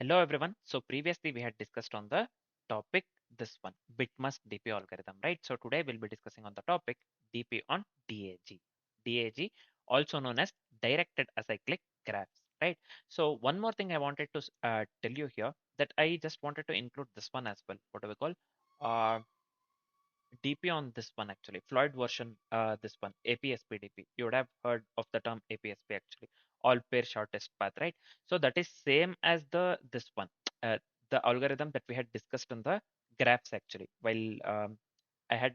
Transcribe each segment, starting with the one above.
Hello everyone. So previously we had discussed on the topic this one bitmust DP algorithm, right? So today we'll be discussing on the topic DP on DAG. DAG also known as directed acyclic graphs, right? So one more thing I wanted to tell you here that I just wanted to include this one as well. What do we call? Uh, DP on this one actually, Floyd version, this one, APSP DP. You would have heard of the term APSP actually, all pair shortest path, right? So that is same as the this one, the algorithm that we had discussed in the graphs actually. While I had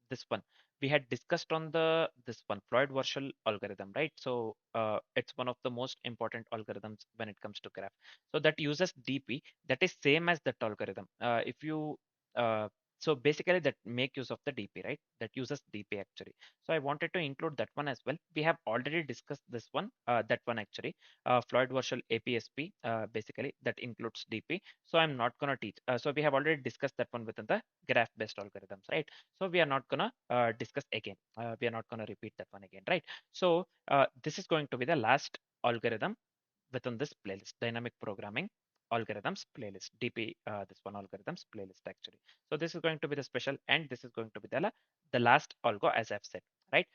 this one, we had discussed on the this one Floyd version algorithm, right? So it's one of the most important algorithms when it comes to graph. So that uses DP. That is same as that algorithm. If you so basically that make use of the DP, right? That uses DP actually. So I wanted to include that one as well. We have already discussed this one, that one actually, Floyd version APSP, basically that includes DP. So I'm not gonna teach. So we have already discussed that one within the graph-based algorithms, right? So we are not gonna discuss again. We are not gonna repeat that one again, right? So this is going to be the last algorithm within this playlist, dynamic programming algorithms playlist, DP, this one algorithms playlist actually. So this is going to be the special, and this is going to be the last algo as I've said, right?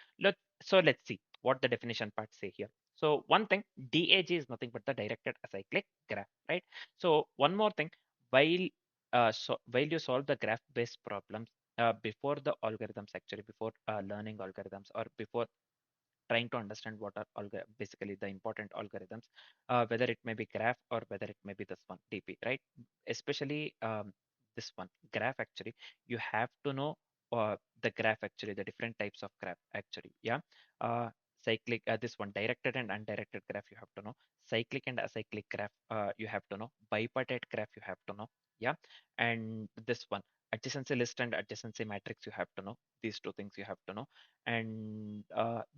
So let's see what the definition part say here. So one thing, DAG is nothing but the directed acyclic graph, right? So one more thing, while while you solve the graph based problems, before the algorithms actually, before learning algorithms or before trying to understand what are basically the important algorithms, whether it may be graph or whether it may be this one DP, right? Especially this one graph actually, you have to know the graph actually, the different types of graph actually, yeah. Uh, cyclic, this one directed and undirected graph you have to know, cyclic and acyclic graph you have to know, bipartite graph you have to know, yeah. And this one adjacency list and adjacency matrix you have to know, these two things you have to know. And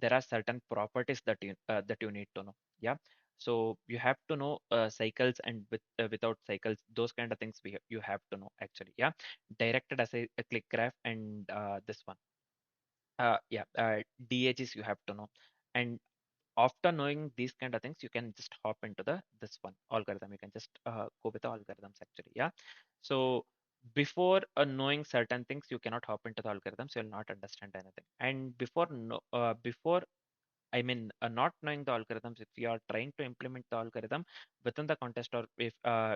there are certain properties that you need to know, yeah. So you have to know cycles, and without cycles, those kind of things you have to know actually, yeah. Directed as a click graph, and this one, yeah, DHs you have to know. And after knowing these kind of things, you can just hop into the this one algorithm. You can just go with the algorithms actually, yeah. So before knowing certain things, you cannot hop into the algorithms, you'll not understand anything. And before not knowing the algorithms, if you are trying to implement the algorithm within the context, or if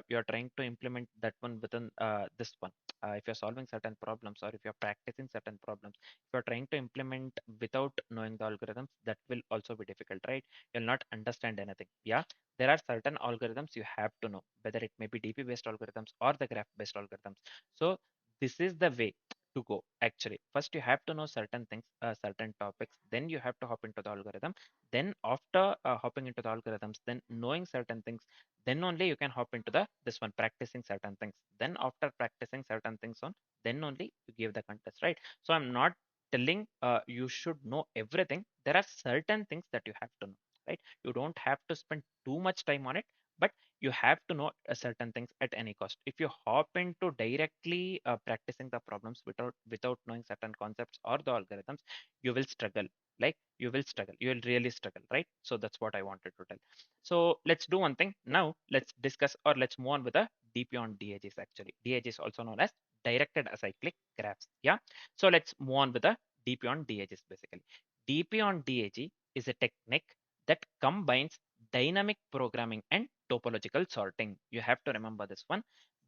you are trying to implement that one within this one, if you're solving certain problems, or if you're practicing certain problems, if you're trying to implement without knowing the algorithms, that will also be difficult, right? You'll not understand anything, yeah. There are certain algorithms you have to know, whether it may be DP based algorithms or the graph based algorithms. So this is the way to go actually. First you have to know certain things, certain topics, then you have to hop into the algorithm. Then after hopping into the algorithms, then knowing certain things, then only you can hop into the this one practicing certain things. Then after practicing certain things on, then only you give the contest, right? So I'm not telling you should know everything. There are certain things that you have to know, right? You don't have to spend too much time on it, but you have to know certain things at any cost. If you hop into directly practicing the problems without knowing certain concepts or the algorithms, you will struggle. Like you will struggle, you will really struggle, right? So that's what I wanted to tell. So let's do one thing now. Let's discuss, or let's move on with the DP on DAGs actually. DAGs also known as directed acyclic graphs, yeah. So let's move on with the DP on DAGs basically. DP on DAG is a technique that combines dynamic programming and topological sorting. You have to remember this one.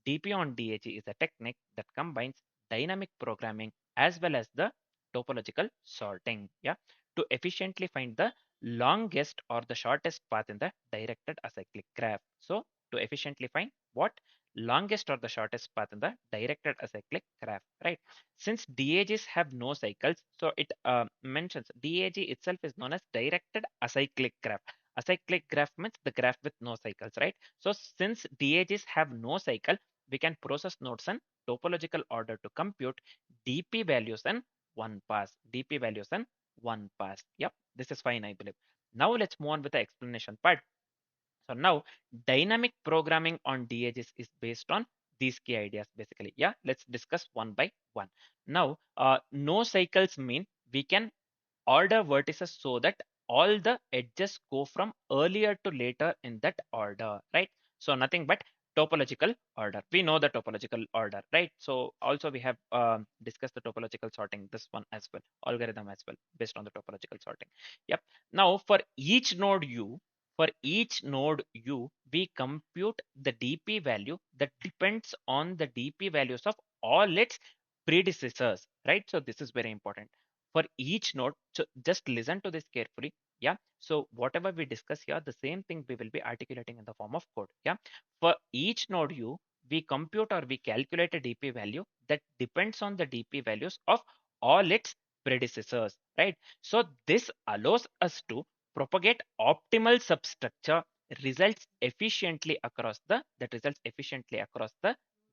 DP on DAG is a technique that combines dynamic programming as well as the topological sorting, yeah, to efficiently find the longest or the shortest path in the directed acyclic graph. So to efficiently find what? Longest or the shortest path in the directed acyclic graph, right? Since DAGs have no cycles, so it mentions DAG itself is known as directed acyclic graph. Acyclic graph means the graph with no cycles, right? So since DAGs have no cycle, we can process nodes in topological order to compute DP values in one pass. DP values in one pass. Yep, this is fine, I believe. Now let's move on with the explanation part. So now dynamic programming on DAGs is based on these key ideas basically. Yeah, let's discuss one by one. Now, no cycles mean we can order vertices so that all the edges go from earlier to later in that order, right? So nothing but topological order. We know the topological order, right? So also we have discussed the topological sorting, this one as well, algorithm as well, based on the topological sorting. Yep. Now for each node u, we compute the DP value that depends on the DP values of all its predecessors, right? So this is very important for each node. So just listen to this carefully. Yeah. So whatever we discuss here, the same thing we will be articulating in the form of code. Yeah. For each node u, we compute or we calculate a DP value that depends on the DP values of all its predecessors, right? So this allows us to propagate optimal substructure results efficiently across the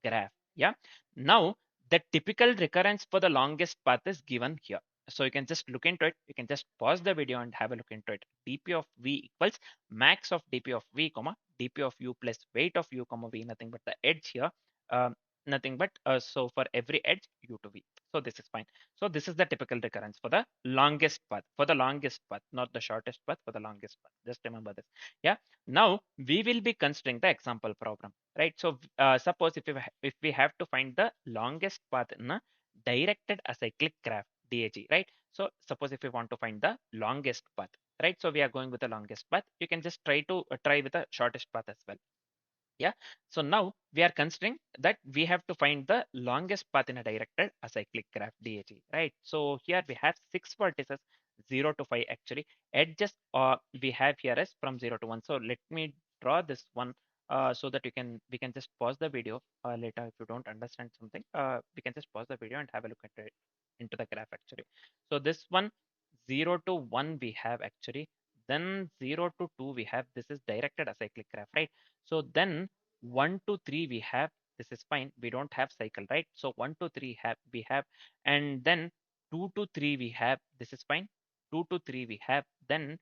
graph. Yeah. Now the typical recurrence for the longest path is given here. So you can just look into it. You can just pause the video and have a look into it. DP of v equals max of DP of v comma DP of u plus weight of u comma v, nothing but the edge here. Um, Nothing but so for every edge u to v. So this is fine. So this is the typical recurrence for the longest path, not the shortest path, for the longest path. Just remember this. Yeah. Now we will be considering the example problem, right? So suppose if we have to find the longest path in a directed acyclic graph, DAG, right? So suppose if we want to find the longest path, right? So we are going with the longest path. You can just try with the shortest path as well. Yeah. So now we are considering that we have to find the longest path in a directed acyclic graph, DAG, right? So here we have 6 vertices, 0 to 5 actually. Edges we have here is from 0 to 1. So let me draw this one so that we can just pause the video later if you don't understand something. We can just pause the video and have a look at it into the graph actually. So this one, 0 to 1 we have actually. Then 0 to 2 we have. This is directed acyclic graph, right? So then 1 to 3 we have. This is fine. We don't have cycle, right? So 1 to 3 we have, and then 2 to 3 we have. This is fine. 2 to 3 we have. Then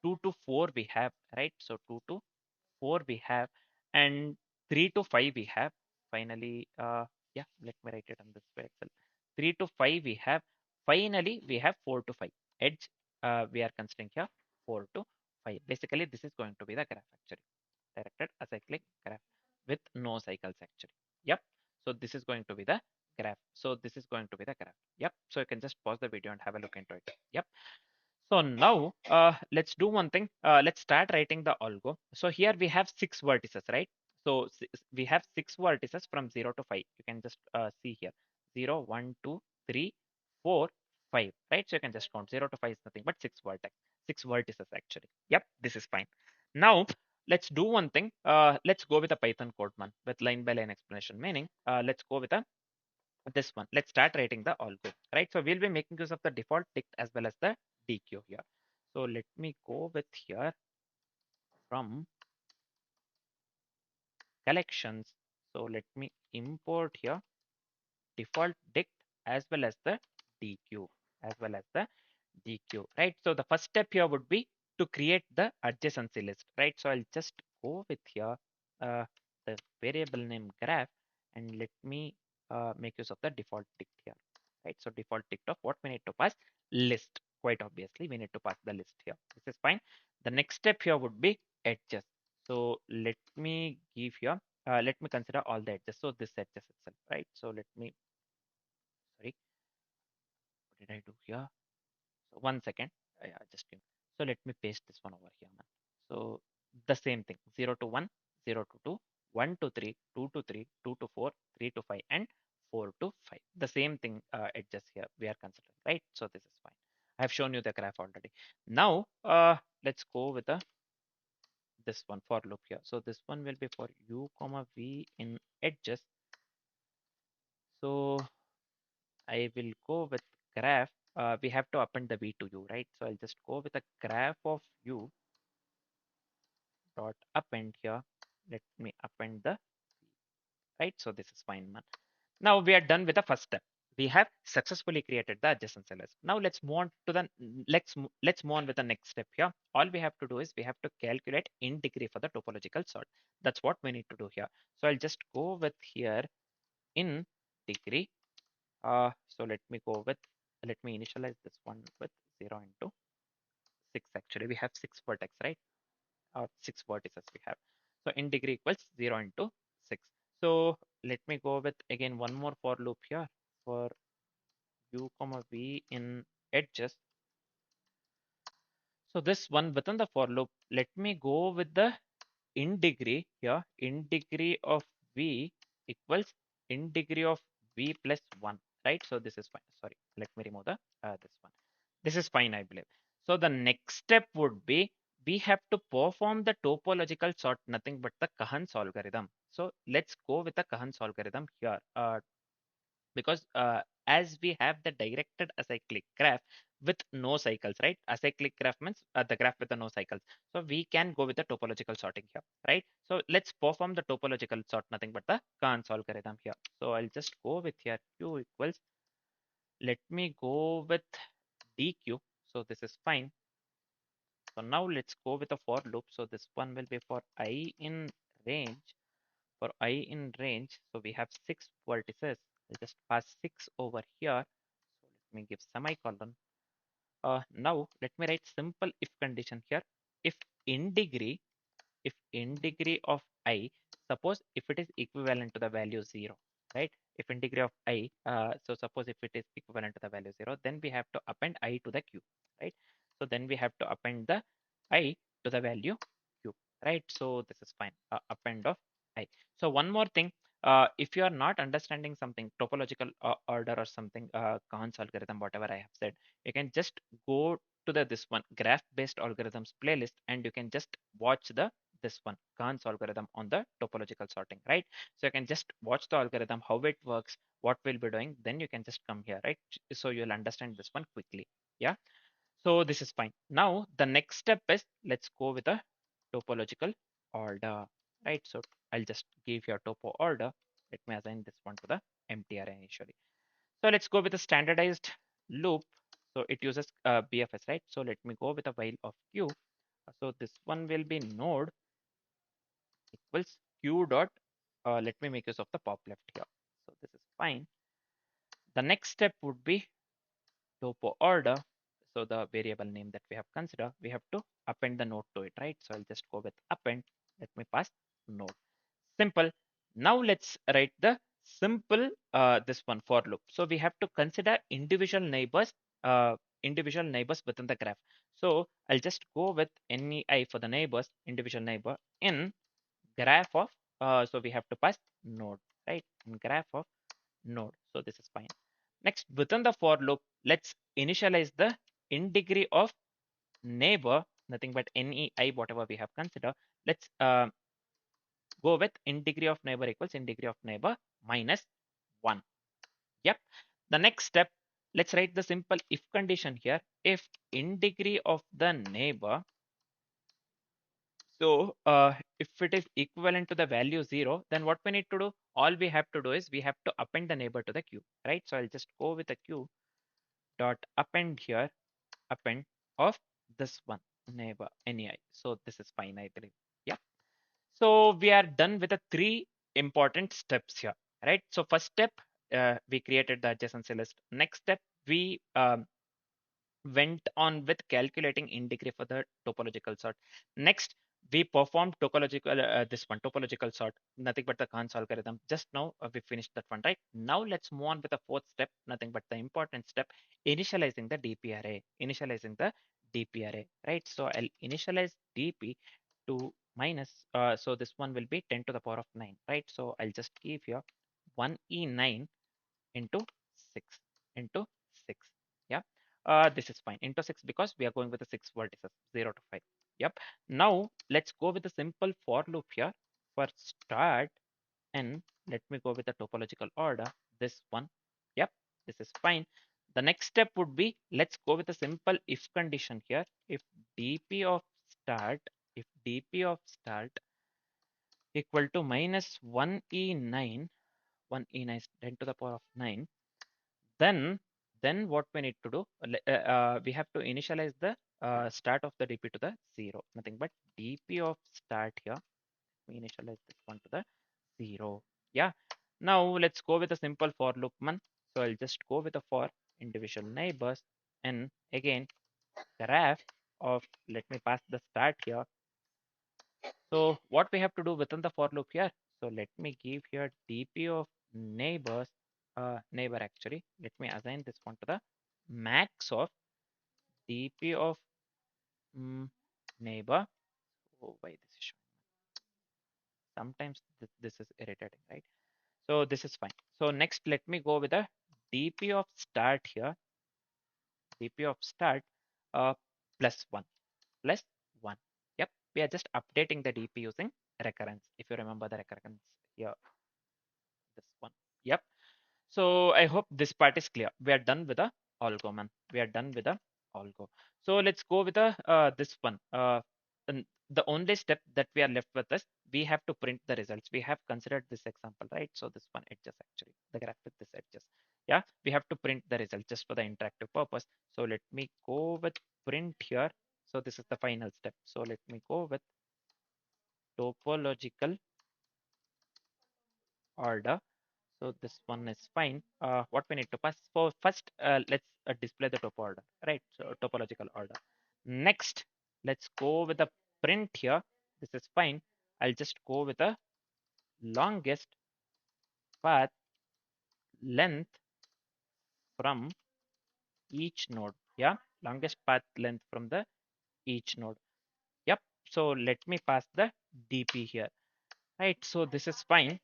2 to 4 we have, right? So 2 to 4 we have, and 3 to 5 we have. Finally, yeah, let me write it on this way itself. 3 to 5 we have. Finally, we have 4 to 5. Edge, we are considering here 4 to 5. Basically, this is going to be the graph actually. Directed acyclic graph with no cycles actually. Yep. So this is going to be the graph. So this is going to be the graph. Yep. So you can just pause the video and have a look into it. Yep. So now let's do one thing. Let's start writing the algo. So here we have 6 vertices, right? So we have 6 vertices from 0 to 5. You can just see here 0, 1, 2, 3, 4, 5, right? So you can just count 0 to 5 is nothing but 6 vertices actually. Yep, this is fine. Now let's do one thing. Let's go with a Python code man with line by line explanation, meaning let's go with a this one. Let's start writing the algo, right? So we'll be making use of the default tick as well as the DQ here. So let me go with here from collections. So let me import here default dict as well as the DQ as well as the DQ, right? So the first step here would be to create the adjacency list, right? So I'll just go with here uh, the variable name graph, and let me make use of the default dict here, right? So default dict of what we need to pass, list. Quite obviously, we need to pass the list here. This is fine. The next step here would be edges. So let me give here, let me consider all the edges. So this edges itself, right? So let me, sorry, what did I do here? So 1 second. Yeah, just give me. So let me paste this one over here, man. So the same thing, 0 to 1, 0 to 2, 1 to 3, 2 to 3, 2 to 4, 3 to 5, and 4 to 5. The same thing edges here we are considering, right? So this is fine. I have shown you the graph already. Now let's go with the this one for loop here. So this one will be for u comma v in edges. So I will go with graph. We have to append the v to u, right? So I'll just go with a graph of u dot append here. Let me append the right. So this is fine, man. Now we are done with the first step. We have successfully created the adjacent list. Now let's move on to the let's move on with the next step here. All we have to do is we have to calculate in degree for the topological sort. That's what we need to do here. So I'll just go with here in degree. So let me initialize this one with 0 into 6 actually. We have 6 vertex, right? 6 vertices we have. So in degree equals 0 into 6. So let me go with again one more for loop here for u comma v in edges. So this one within the for loop, let me go with the in degree here. In degree of v equals in degree of v plus 1, right? So this is fine. Sorry, let me remove the this one. This is fine, I believe. So the next step would be we have to perform the topological sort, nothing but the Kahan's algorithm. So let's go with the Kahan's algorithm here. Because as we have the directed acyclic graph with no cycles, right? Acyclic graph means the graph with the no cycles. So we can go with the topological sorting here, right? So let's perform the topological sort, nothing but the Kahn's algorithm here. So I'll just go with here q equals, let me go with dq. So this is fine. So now let's go with a for loop. So this one will be for I in range. For I in range, so we have 6 vertices. I'll just pass 6 over here. So let me give semicolon. Now let me write simple if condition here. If in degree, if in degree of I, suppose if it is equivalent to the value 0, right? If in degree of I, so suppose if it is equivalent to the value 0, then we have to append I to the q, right? So then we have to append the I to the value q, right? So this is fine, append of I. So one more thing, if you are not understanding something, topological order or something, Kahn's algorithm, whatever I have said, you can just go to the this one graph based algorithms playlist and you can just watch the this one Kahn's algorithm on the topological sorting, right? So you can just watch the algorithm, how it works, what we'll be doing, then you can just come here, right? So you'll understand this one quickly. Yeah. So this is fine. Now the next step is let's go with a topological order, right? So I'll just give your topo order. Let me assign this one to the empty array initially. So let's go with a standardized loop. So it uses BFS, right? So let me go with a while of q. So this one will be node equals q dot. Let me make use of the pop left here. So this is fine. The next step would be topo order. So the variable name that we have considered, we have to append the node to it, right? So I'll just go with append. Let me pass node. Simple. Now let's write the simple this one for loop. So we have to consider individual neighbors within the graph. So I'll just go with NEI for the neighbors, individual neighbor in graph of, so we have to pass node, right? In graph of node. So this is fine. Next, within the for loop, let's initialize the in degree of neighbor, nothing but NEI, whatever we have considered. Let's go with in degree of neighbor equals in degree of neighbor minus 1. Yep. The next step, let's write the simple if condition here. If in degree of the neighbor, so if it is equivalent to the value 0, then what we need to do? All we have to do is we have to append the neighbor to the queue, right? So I'll just go with the queue dot append here, append of this one neighbor NEI. So this is fine, I believe. Yeah. So we are done with the 3 important steps here, right? So first step, we created the adjacency list. Next step, we went on with calculating in degree for the topological sort. Next, we performed topological sort, nothing but the Kahn's algorithm. Just now we finished that one, right? Now let's move on with the 4th step, nothing but the important step, initializing the DP array. Initializing the DP array, right? So I'll initialize DP to minus, so this one will be 10 to the power of 9, right? So I'll just give here 1e9 into 6 into 6. Yeah. This is fine into 6 because we are going with the 6 vertices 0 to 5. Yep. Now let's go with a simple for loop here for start, and let me go with the topological order. This one. Yep. This is fine. The next step would be let's go with a simple if condition here. If dp of start, if dp of start equal to minus 1e9, 1e9 10 to the power of 9, then what we need to do, we have to initialize the start of the dp to the 0, nothing but dp of start here. We initialize this one to the 0. Yeah. Now let's go with a simple for loop man. So I'll just go with a for individual neighbors, and again graph of, let me pass the start here, So what we have to do within the for loop here? So let me give here dp of neighbors, neighbor actually. Let me assign this one to the max of dp of neighbor. Oh, why this is showing? Sometimes this is irritating, right? So this is fine. So next, let me go with a dp of start here. dp of start uh, plus one plus one. Yep, we are just updating the dp using recurrence. If you remember the recurrence here, this one. Yep. So I hope this part is clear. We are done with the algo, man. We are done with the algo. So let's go with the this one. And the only step that we are left with is we have to print the results. We have considered this example, right? So this one edges actually, the graph with this edges. Yeah, we have to print the result just for the interactive purpose. So let me go with print here. So this is the final step. So let me go with topological order. So this one is fine. What we need to pass for first, let's display the topo order, right? So topological order. Next, let's go with the print here. This is fine. I'll just go with the longest path length from each node. Yeah, longest path length from the each node. Yep. So let me pass the DP here, right? So this is fine.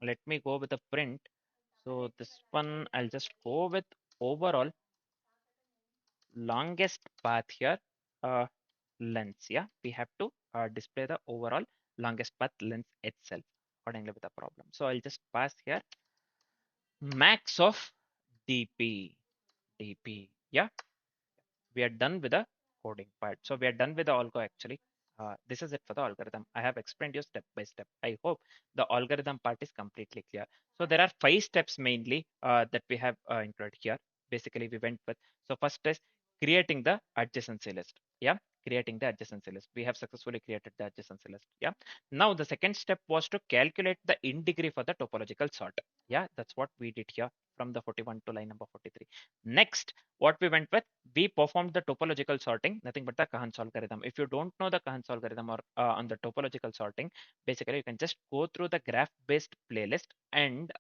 Let me go with the print. So this one, I'll just go with overall longest path here, lengths. Yeah, we have to display the overall longest path length itself accordingly with the problem. So I'll just pass here max of dp. Yeah, we are done with the coding part. So we are done with the algo actually. This is it for the algorithm. I have explained you step by step. I hope the algorithm part is completely clear. So there are 5 steps mainly that we have included here. Basically, we went with, so first is creating the adjacency list. Yeah, creating the adjacency list. We have successfully created the adjacency list. Yeah. Now the second step was to calculate the in degree for the topological sort. Yeah, that's what we did here from the 41 to line number 43. Next, what we went with, we performed the topological sorting, nothing but the Kahan's algorithm. If you don't know the Kahan's algorithm or on the topological sorting, basically you can just go through the graph-based playlist and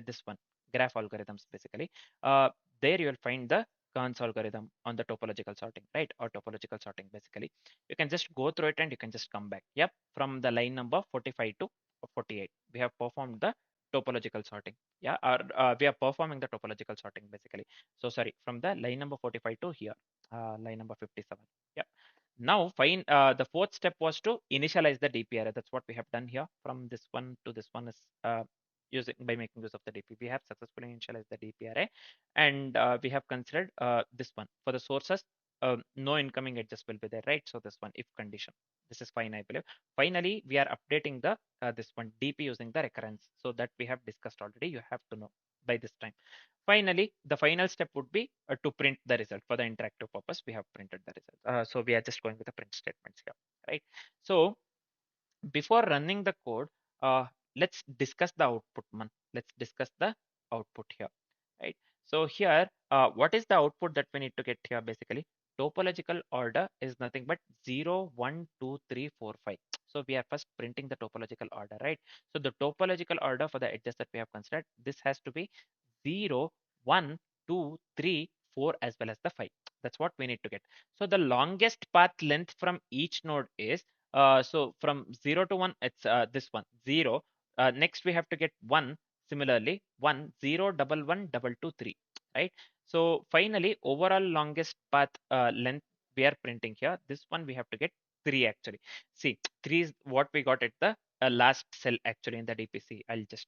this one, graph algorithms basically. There you will find the Kahan's algorithm on the topological sorting, right? Or topological sorting basically. You can just go through it and you can just come back. Yep, from the line number 45 to 48, we have performed the topological sorting. Yeah, or we are performing the topological sorting basically. So sorry, from the line number 45 to here, line number 57. Yeah. Now, fine. The fourth step was to initialize the DP array. That's what we have done here. From this one to this one is using by making use of the DP. We have successfully initialized the DP array, and we have considered this one for the sources. No incoming edges will be there, right? So this one if condition. This is fine, I believe. Finally, we are updating the this one DP using the recurrence. So that we have discussed already. You have to know by this time. Finally, the final step would be to print the result. For the interactive purpose, we have printed the result. So we are just going with the print statements here, right? So before running the code, let's discuss the output, man. Let's discuss the output here, right? So here, what is the output that we need to get here? Basically, topological order is nothing but 0, 1, 2, 3, 4, 5. So we are first printing the topological order, right? So the topological order for the edges that we have considered, this has to be 0, 1, 2, 3, 4, as well as the 5. That's what we need to get. So the longest path length from each node is, so from 0 to 1, it's this one, 0. Next, we have to get 1. Similarly, 1, 0, double 1, double 2, 3, right? So finally, overall longest path length we are printing here. This one we have to get 3 actually. See, 3 is what we got at the last cell actually in the DPC. I'll just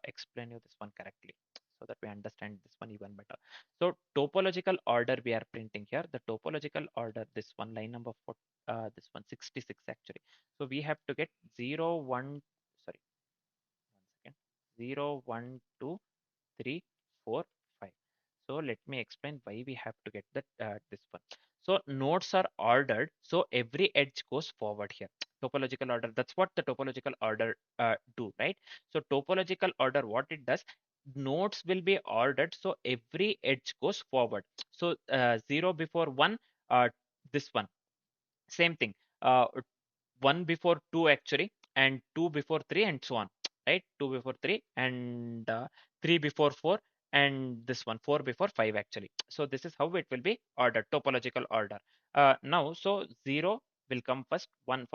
explain you this one correctly so that we understand this one even better. So topological order we are printing here. The topological order, this one line number 4, this one 66 actually. So we have to get 0, 1, sorry, 1 second, 0, 1, 2, 3, 4, 5. So let me explain why we have to get that this one. So nodes are ordered, so every edge goes forward here. Topological order, that's what the topological order do, right? So topological order, what it does, nodes will be ordered, so every edge goes forward. So 0 before 1, this one, same thing. 1 before 2 actually, and 2 before 3, and so on, right? 2 before 3, and 3 before 4, and this one 4 before 5 actually. So this is how it will be ordered, topological order. Now, so 0 will come first, 1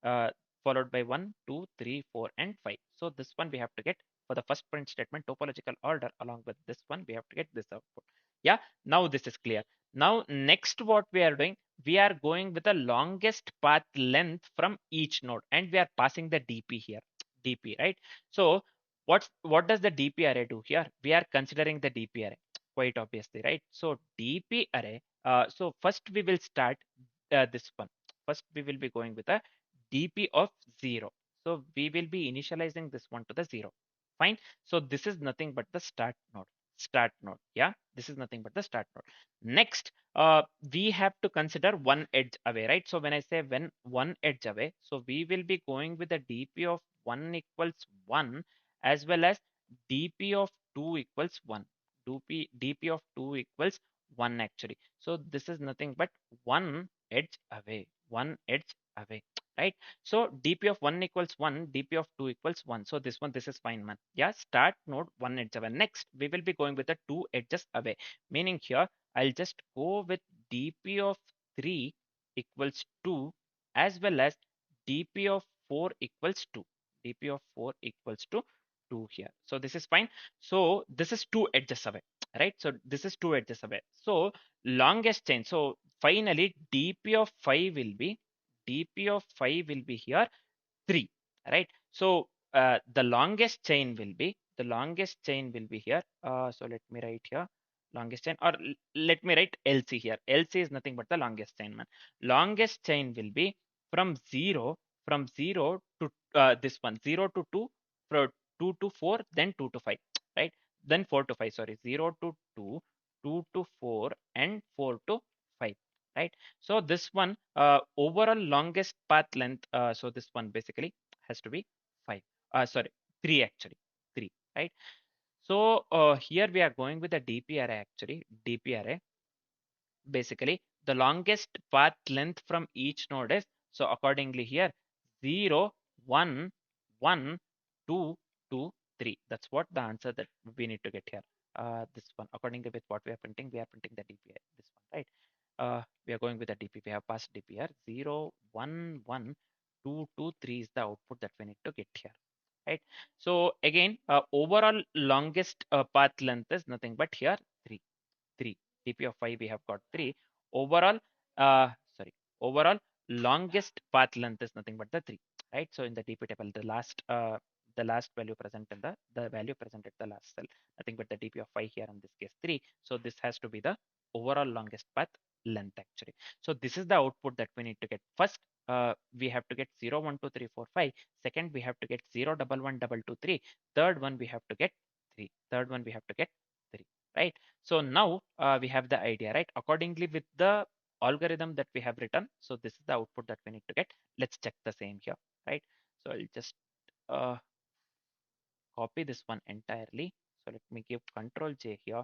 uh, followed by 1, 2, 3, 4, and 5. So this one we have to get for the first print statement topological order. Along with this one, we have to get this output. Yeah, now this is clear. Now next what we are doing, we are going with the longest path length from each node, and we are passing the DP here, DP, right? So what does the DP array do here? We are considering the DP array, quite obviously, right? So DP array, so first we will start this one. First we will be going with a DP of 0. So we will be initializing this one to the 0. Fine. So this is nothing but the start node. Yeah, this is nothing but the start node. Next, we have to consider one edge away, right? So when I say when one edge away, so we will be going with a DP of 1 equals 1, as well as DP of 2 equals 1. DP of 2 equals 1 actually. So this is nothing but one edge away, right? So DP of 1 equals 1, DP of 2 equals 1. So this one, this is fine, man. Yeah, start node 1 edge away. Next, we will be going with the 2 edges away, meaning here I'll just go with DP of 3 equals 2, as well as DP of 4 equals 2. DP of 4 equals to 2 here. So this is fine. So this is 2 edges away, right? So this is 2 edges away. So longest chain. So finally DP of 5 will be here 3, right? So the longest chain will be here. So let me write here longest chain, or let me write LC here. LC is nothing but the longest chain, man. Longest chain will be from 0 to this one, 0 to 2, from 2 to 4, then 2 to 5, right? Then 4 to 5, sorry, 0 to 2, 2 to 4, and 4 to 5, right? So this one, overall longest path length, so this one basically has to be 5. Sorry, 3 actually, 3, right? So here we are going with the DP array actually. DP array, basically the longest path length from each node is, so accordingly here 0, 1, 1, 2, 2, 3. That's what the answer that we need to get here. This one, according to with what we are printing the DP array, this one, right? We are going with the DP. We have passed DP here. 0, 1, 1, 2, 2, 3 is the output that we need to get here, right? So again, overall longest path length is nothing but here 3. 3. DP of 5 we have got 3. Overall, uh, sorry, overall longest path length is nothing but the 3, right? So in the DP table, the last value present in the value present at the last cell, nothing but the DP of 5 here in this case 3. So this has to be the overall longest path length actually. So this is the output that we need to get. First, we have to get 0, 1, 2, 3, 4, 5. Second, we have to get 0, 1, 1, 2, 2, 3. Third one, we have to get 3. Third one, we have to get 3, right? So now we have the idea, right? Accordingly with the algorithm that we have written. So this is the output that we need to get. Let's check the same here, right? So I'll just uh, copy this one entirely. So let me give Control J here.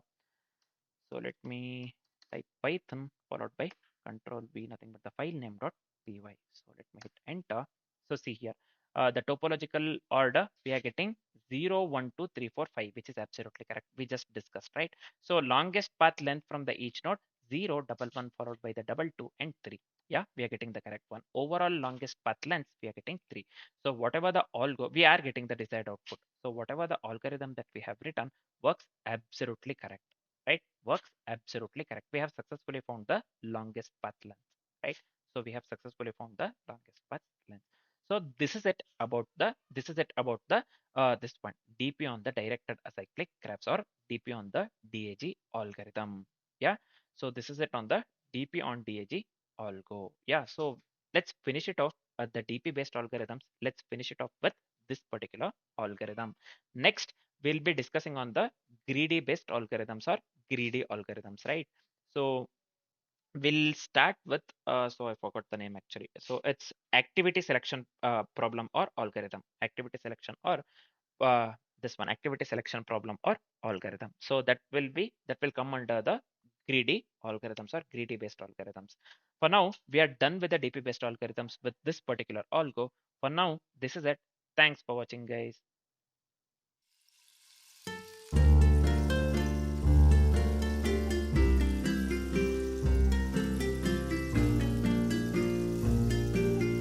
So let me type Python followed by Control V, nothing but the file name dot py. So let me hit enter. So see here, the topological order we are getting 0, 1, 2, 3, 4, 5, which is absolutely correct. We just discussed, right? So longest path length from the each node 0, double 1 followed by the double 2 and 3. Yeah, we are getting the correct one. Overall longest path length we are getting 3. So whatever the we are getting the desired output. So whatever the algorithm that we have written works absolutely correct, right? Works absolutely correct. We have successfully found the longest path length, right? So we have successfully found the longest path length. So this is it about the this one, DP on the directed acyclic graphs, or DP on the DAG algorithm. Yeah. So this is it on the DP on DAG algo. Yeah. So let's finish it off the DP based algorithms. Let's finish it off with this particular algorithm. Next, we'll be discussing on the greedy based algorithms, or greedy algorithms, right? So we'll start with so I forgot the name actually. So it's activity selection problem or algorithm. Activity selection or uh, this one, activity selection problem or algorithm. So that will come under the greedy algorithms or greedy based algorithms. For now, we are done with the DP based algorithms with this particular algo. For now, this is it. Thanks for watching, guys.